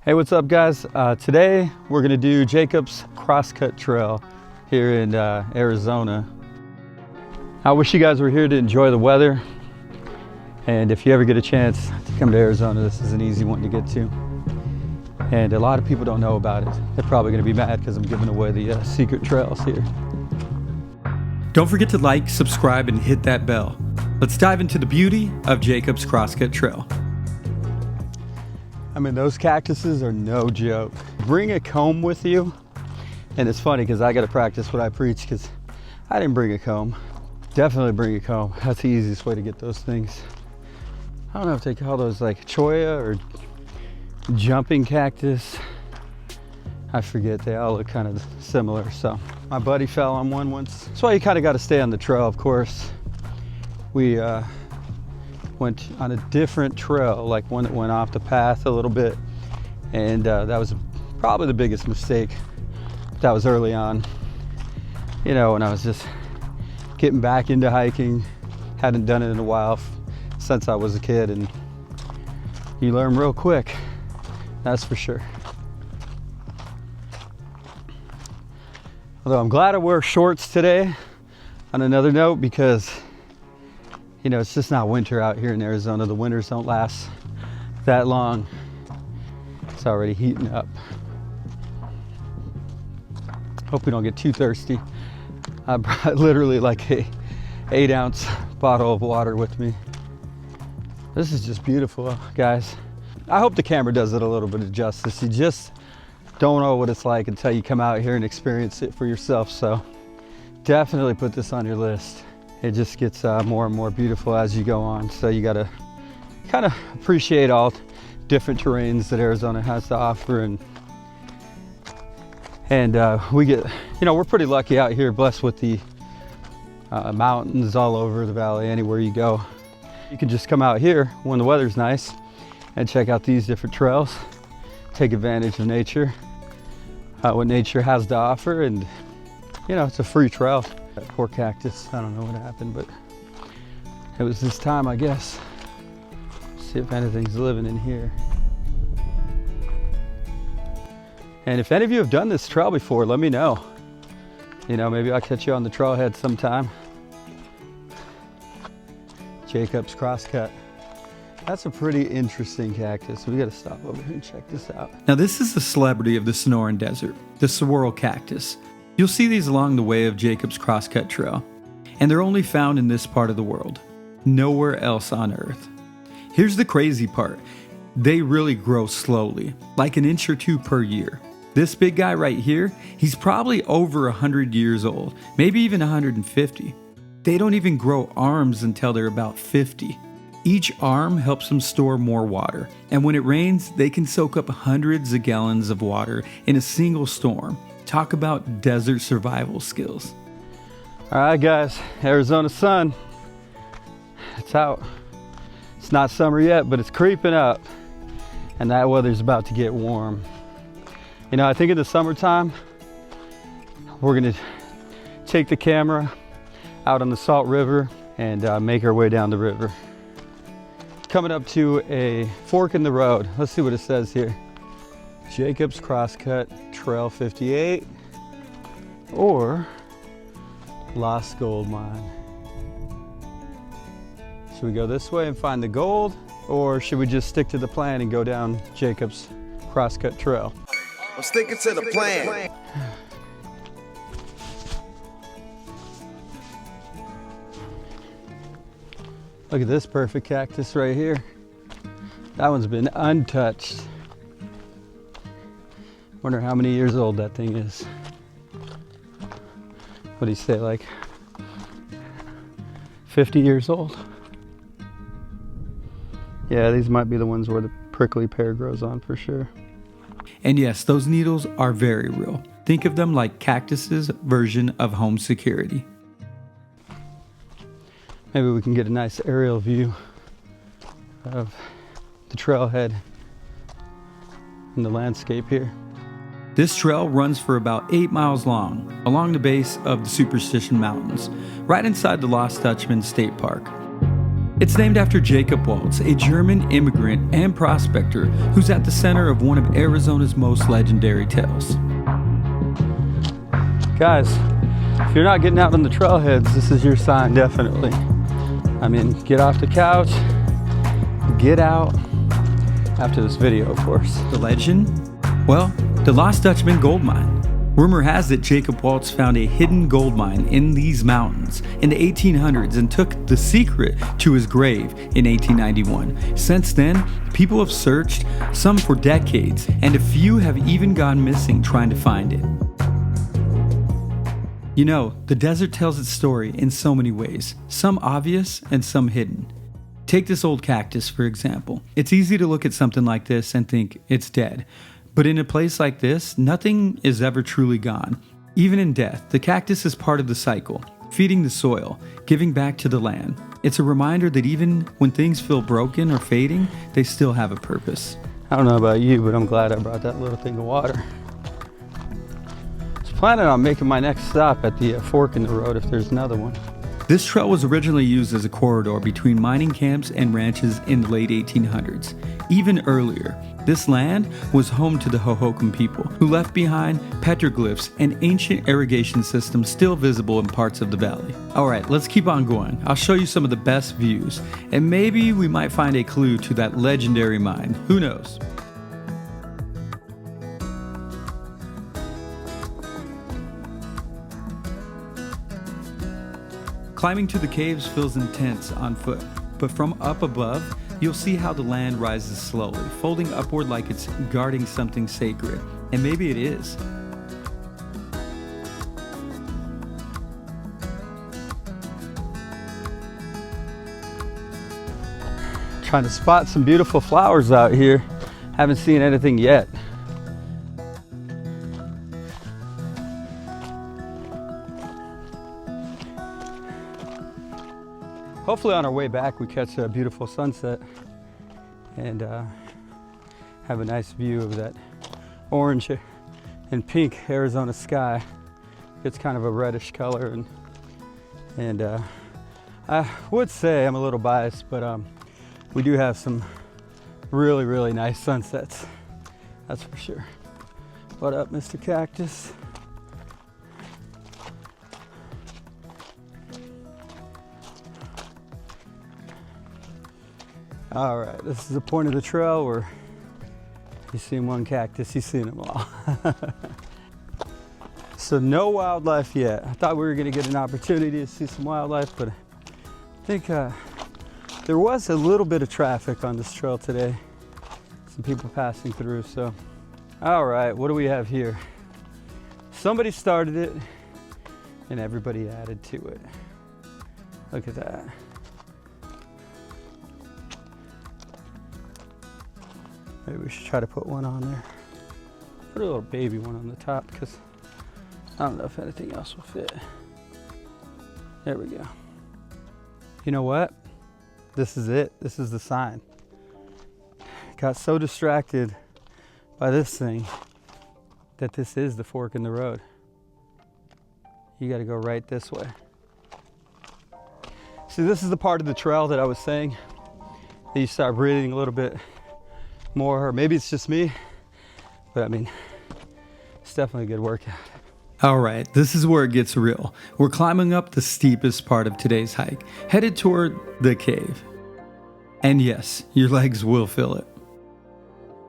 Hey, what's up guys? Today we're gonna do Jacob's Crosscut Trail here in Arizona. I wish you guys were here to enjoy the weather. And if you ever get a chance to come to Arizona, this is an easy one to get to. And a lot of people don't know about it. They're probably gonna be mad because I'm giving away the secret trails here. Don't forget to like, subscribe, and hit that bell. Let's dive into the beauty of Jacob's Crosscut Trail. I mean, those cactuses are no joke. Bring a comb with you. And it's funny because I got to practice what I preach because I didn't bring a comb. Definitely bring a comb. That's the easiest way to get those things. I don't know if they call those like cholla or jumping cactus. I forget, they all look kind of similar. So my buddy fell on one once. That's why you kind of got to stay on the trail, of course. We went on a different trail, like one that went off the path a little bit. And that was probably the biggest mistake. That was early on, you know, when I was just getting back into hiking. Hadn't done it in a while since I was a kid, and you learn real quick, that's for sure. Although I'm glad I wear shorts today on another note, because you know, it's just not winter out here in Arizona. The winters don't last that long. It's already heating up. Hope we don't get too thirsty. I brought literally like a 8-ounce bottle of water with me. This is just beautiful, guys. I hope the camera does it a little bit of justice. You just don't know what it's like until you come out here and experience it for yourself. So definitely put this on your list. It just gets more and more beautiful as you go on. So you gotta kind of appreciate all different terrains that Arizona has to offer. And we get, you know, we're pretty lucky out here, blessed with the mountains all over the valley. Anywhere you go, you can just come out here when the weather's nice and check out these different trails, take advantage of nature, what nature has to offer. And you know, it's a free trail. That poor cactus, I don't know what happened, but it was this time, I guess. See if anything's living in here. And if any of you have done this trail before, let me know. You know, maybe I'll catch you on the trailhead sometime. Jacob's Crosscut. That's a pretty interesting cactus. We gotta stop over here and check this out. Now this is the celebrity of the Sonoran Desert, the saguaro cactus. You'll see these along the way of Jacob's Crosscut Trail, and they're only found in this part of the world, nowhere else on Earth. Here's the crazy part. They really grow slowly, like an inch or two per year. This big guy right here, he's probably over 100 years old, maybe even 150. They don't even grow arms until they're about 50. Each arm helps them store more water, and when it rains, they can soak up hundreds of gallons of water in a single storm. Talk about desert survival skills. All right, guys, Arizona sun. It's out. It's not summer yet, but it's creeping up, and that weather's about to get warm. You know, I think in the summertime, we're gonna take the camera out on the Salt River and make our way down the river. Coming up to a fork in the road. Let's see what it says here. Jacob's Crosscut Trail 58 or Lost Gold Mine. Should we go this way and find the gold, or should we just stick to the plan and go down Jacob's Crosscut Trail? I'm sticking to the plan. Look at this perfect cactus right here. That one's been untouched. Wonder how many years old that thing is. What do you say, like 50 years old? Yeah, these might be the ones where the prickly pear grows on for sure. And yes, those needles are very real. Think of them like cactuses' version of home security. Maybe we can get a nice aerial view of the trailhead and the landscape here. This trail runs for about 8 miles long, along the base of the Superstition Mountains, right inside the Lost Dutchman State Park. It's named after Jacob Waltz, a German immigrant and prospector who's at the center of one of Arizona's most legendary tales. Guys, if you're not getting out on the trailheads, this is your sign, definitely. I mean, get off the couch, get out, after this video, of course. The legend? Well, the Lost Dutchman gold mine. Rumor has it Jacob Waltz found a hidden gold mine in these mountains in the 1800s and took the secret to his grave in 1891. Since then, people have searched, some for decades, and a few have even gone missing trying to find it. You know, the desert tells its story in so many ways, some obvious and some hidden. Take this old cactus, for example. It's easy to look at something like this and think it's dead. But in a place like this, nothing is ever truly gone. Even in death, the cactus is part of the cycle, feeding the soil, giving back to the land. It's a reminder that even when things feel broken or fading, they still have a purpose. I don't know about you, but I'm glad I brought that little thing of water. I was planning on making my next stop at the fork in the road if there's another one. This trail was originally used as a corridor between mining camps and ranches in the late 1800s. Even earlier, this land was home to the Hohokam people, who left behind petroglyphs and ancient irrigation systems still visible in parts of the valley. Alright, let's keep on going. I'll show you some of the best views, and maybe we might find a clue to that legendary mine. Who knows? Climbing to the caves feels intense on foot, but from up above, you'll see how the land rises slowly, folding upward like it's guarding something sacred. And maybe it is. Trying to spot some beautiful flowers out here. Haven't seen anything yet. Hopefully on our way back we catch a beautiful sunset and have a nice view of that orange and pink Arizona sky. It's kind of a reddish color, and I would say I'm a little biased, but we do have some really nice sunsets, that's for sure. What up, Mr. Cactus? All right, this is the point of the trail where you see one cactus, you've seen them all. So no wildlife yet. I thought we were gonna get an opportunity to see some wildlife, but I think there was a little bit of traffic on this trail today. Some people passing through, so. All right, what do we have here? Somebody started it and everybody added to it. Look at that. Maybe we should try to put one on there. Put a little baby one on the top because I don't know if anything else will fit. There we go. You know what? This is it. This is the sign. Got so distracted by this thing that this is the fork in the road. You got to go right this way. See, this is the part of the trail that I was saying that you start breathing a little bit more, or maybe it's just me, but I mean, it's definitely a good workout. All right, this is where it gets real. We're climbing up the steepest part of today's hike, headed toward the cave. And yes, your legs will feel it.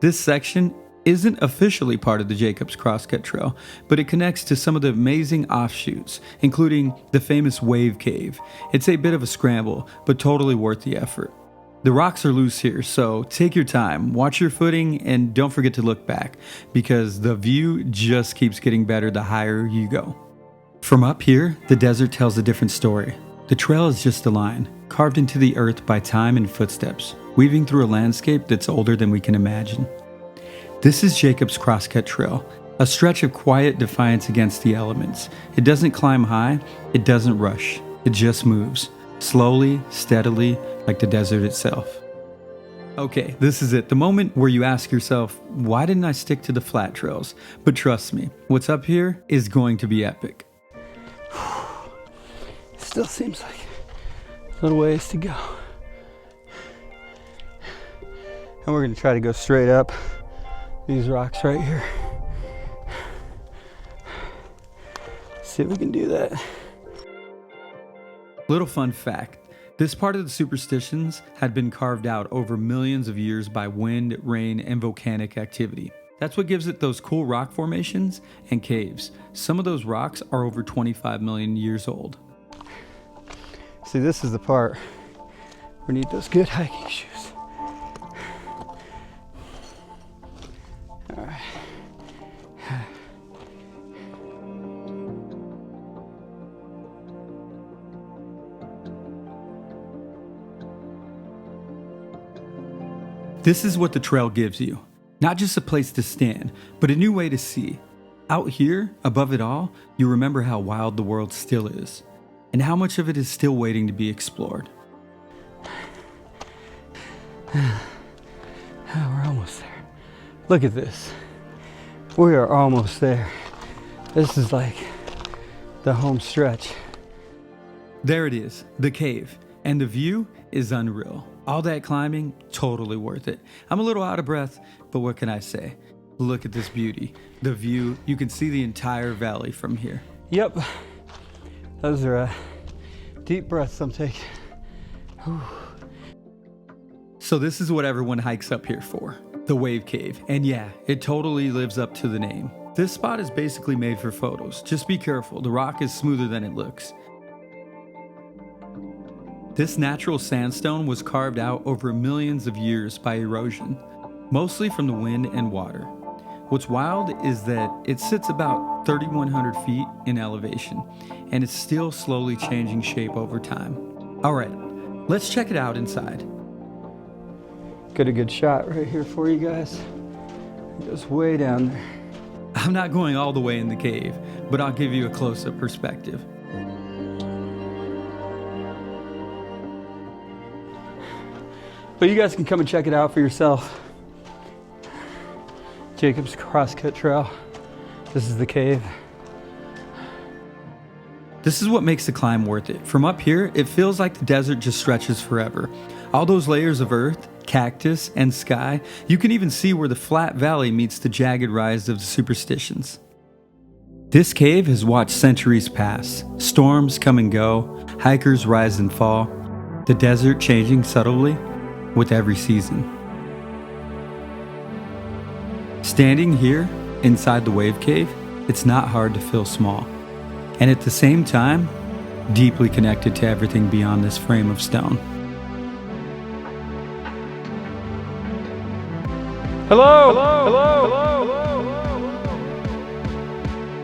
This section isn't officially part of the Jacob's Crosscut Trail, but it connects to some of the amazing offshoots, including the famous Wave Cave. It's a bit of a scramble, but totally worth the effort. The rocks are loose here, so take your time, watch your footing, and don't forget to look back, because the view just keeps getting better the higher you go. From up here, the desert tells a different story. The trail is just a line, carved into the earth by time and footsteps, weaving through a landscape that's older than we can imagine. This is Jacob's Crosscut Trail, a stretch of quiet defiance against the elements. It doesn't climb high, it doesn't rush, it just moves. Slowly, steadily, like the desert itself. Okay, this is it. The moment where you ask yourself, why didn't I stick to the flat trails? But trust me, what's up here is going to be epic. Still seems like a little ways to go. And we're gonna try to go straight up these rocks right here. See if we can do that. Little fun fact, this part of the superstitions had been carved out over millions of years by wind, rain, and volcanic activity. That's what gives it those cool rock formations and caves. Some of those rocks are over 25 million years old. See, this is the part we need those good hiking shoes. All right. This is what the trail gives you. Not just a place to stand, but a new way to see. Out here, above it all, you remember how wild the world still is, and how much of it is still waiting to be explored. Oh, we're almost there. Look at this. We are almost there. This is like the home stretch. There it is, the cave, and the view is unreal. All that climbing, totally worth it. I'm a little out of breath, but what can I say? Look at this beauty. The view, you can see the entire valley from here. Yep. Those are deep breaths I'm taking. Whew. So this is what everyone hikes up here for, the Wave Cave. And yeah, it totally lives up to the name. This spot is basically made for photos. Just be careful, the rock is smoother than it looks. This natural sandstone was carved out over millions of years by erosion, mostly from the wind and water. What's wild is that it sits about 3,100 feet in elevation, and it's still slowly changing shape over time. All right, let's check it out inside. Got a good shot right here for you guys. It goes way down there. I'm not going all the way in the cave, but I'll give you a close-up perspective. But you guys can come and check it out for yourself. Jacob's Crosscut Trail. This is the cave. This is what makes the climb worth it. From up here, it feels like the desert just stretches forever. All those layers of earth, cactus, and sky, you can even see where the flat valley meets the jagged rise of the superstitions. This cave has watched centuries pass, storms come and go, hikers rise and fall, the desert changing subtly with every season. Standing here, inside the Wave Cave, it's not hard to feel small, and at the same time, deeply connected to everything beyond this frame of stone. Hello! Hello! Hello!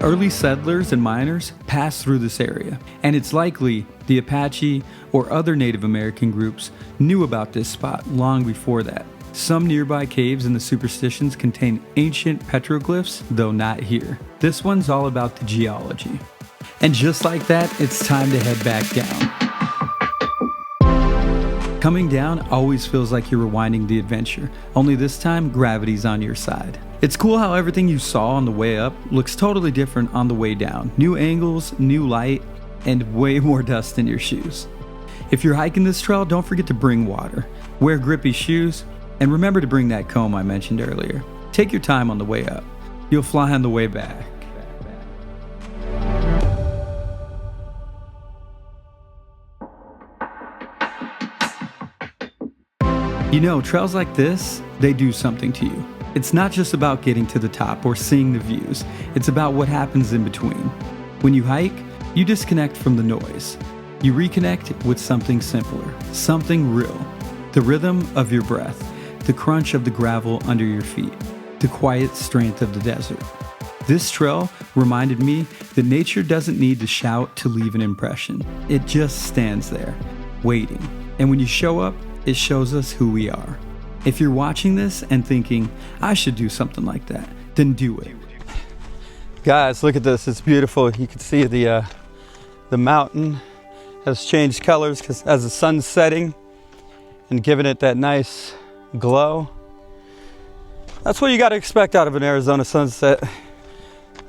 Early settlers and miners passed through this area, and it's likely the Apache or other Native American groups knew about this spot long before that. Some nearby caves in the superstitions contain ancient petroglyphs, though not here. This one's all about the geology. And just like that, it's time to head back down. Coming down always feels like you're rewinding the adventure, only this time gravity's on your side. It's cool how everything you saw on the way up looks totally different on the way down. New angles, new light, and way more dust in your shoes. If you're hiking this trail, don't forget to bring water, wear grippy shoes, and remember to bring that comb I mentioned earlier. Take your time on the way up. You'll fly on the way back. You know, trails like this, they do something to you. It's not just about getting to the top or seeing the views. It's about what happens in between. When you hike, you disconnect from the noise. You reconnect with something simpler, something real. The rhythm of your breath, the crunch of the gravel under your feet, the quiet strength of the desert. This trail reminded me that nature doesn't need to shout to leave an impression. It just stands there, waiting. And when you show up, it shows us who we are. If you're watching this and thinking, I should do something like that, then do it. Guys, look at this. It's beautiful. You can see the mountain has changed colors because as the sun's setting and giving it that nice glow. That's what you got to expect out of an Arizona sunset.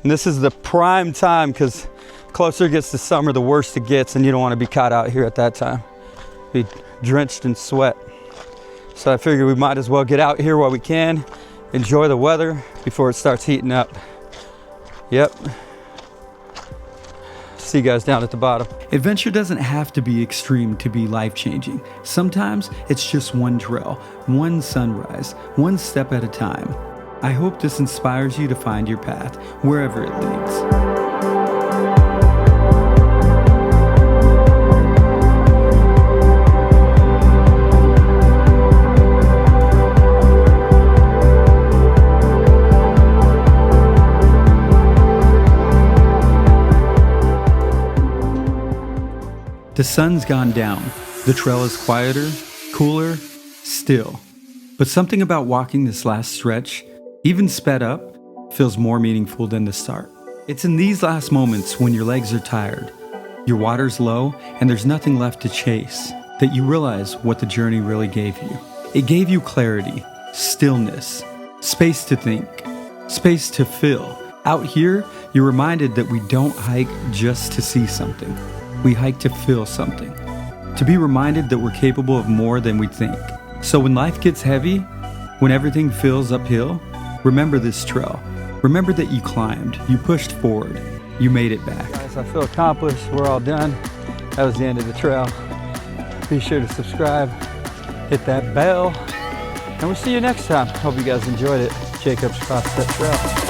And this is the prime time because closer it gets to summer, the worse it gets, and you don't want to be caught out here at that time. Be drenched in sweat. So I figured we might as well get out here while we can, enjoy the weather before it starts heating up. Yep. See you guys down at the bottom. Adventure doesn't have to be extreme to be life-changing. Sometimes it's just one trail, one sunrise, one step at a time. I hope this inspires you to find your path, wherever it leads. The sun's gone down. The trail is quieter, cooler, still. But something about walking this last stretch, even sped up, feels more meaningful than the start. It's in these last moments when your legs are tired, your water's low, and there's nothing left to chase, that you realize what the journey really gave you. It gave you clarity, stillness, space to think, space to feel. Out here, you're reminded that we don't hike just to see something. We hike to feel something, to be reminded that we're capable of more than we think. So when life gets heavy, when everything feels uphill, remember this trail. Remember that you climbed, you pushed forward, you made it back. Guys, I feel accomplished. We're all done. That was the end of the trail. Be sure to subscribe, hit that bell, and we'll see you next time. Hope you guys enjoyed it. Jacob's Crosscut Trail.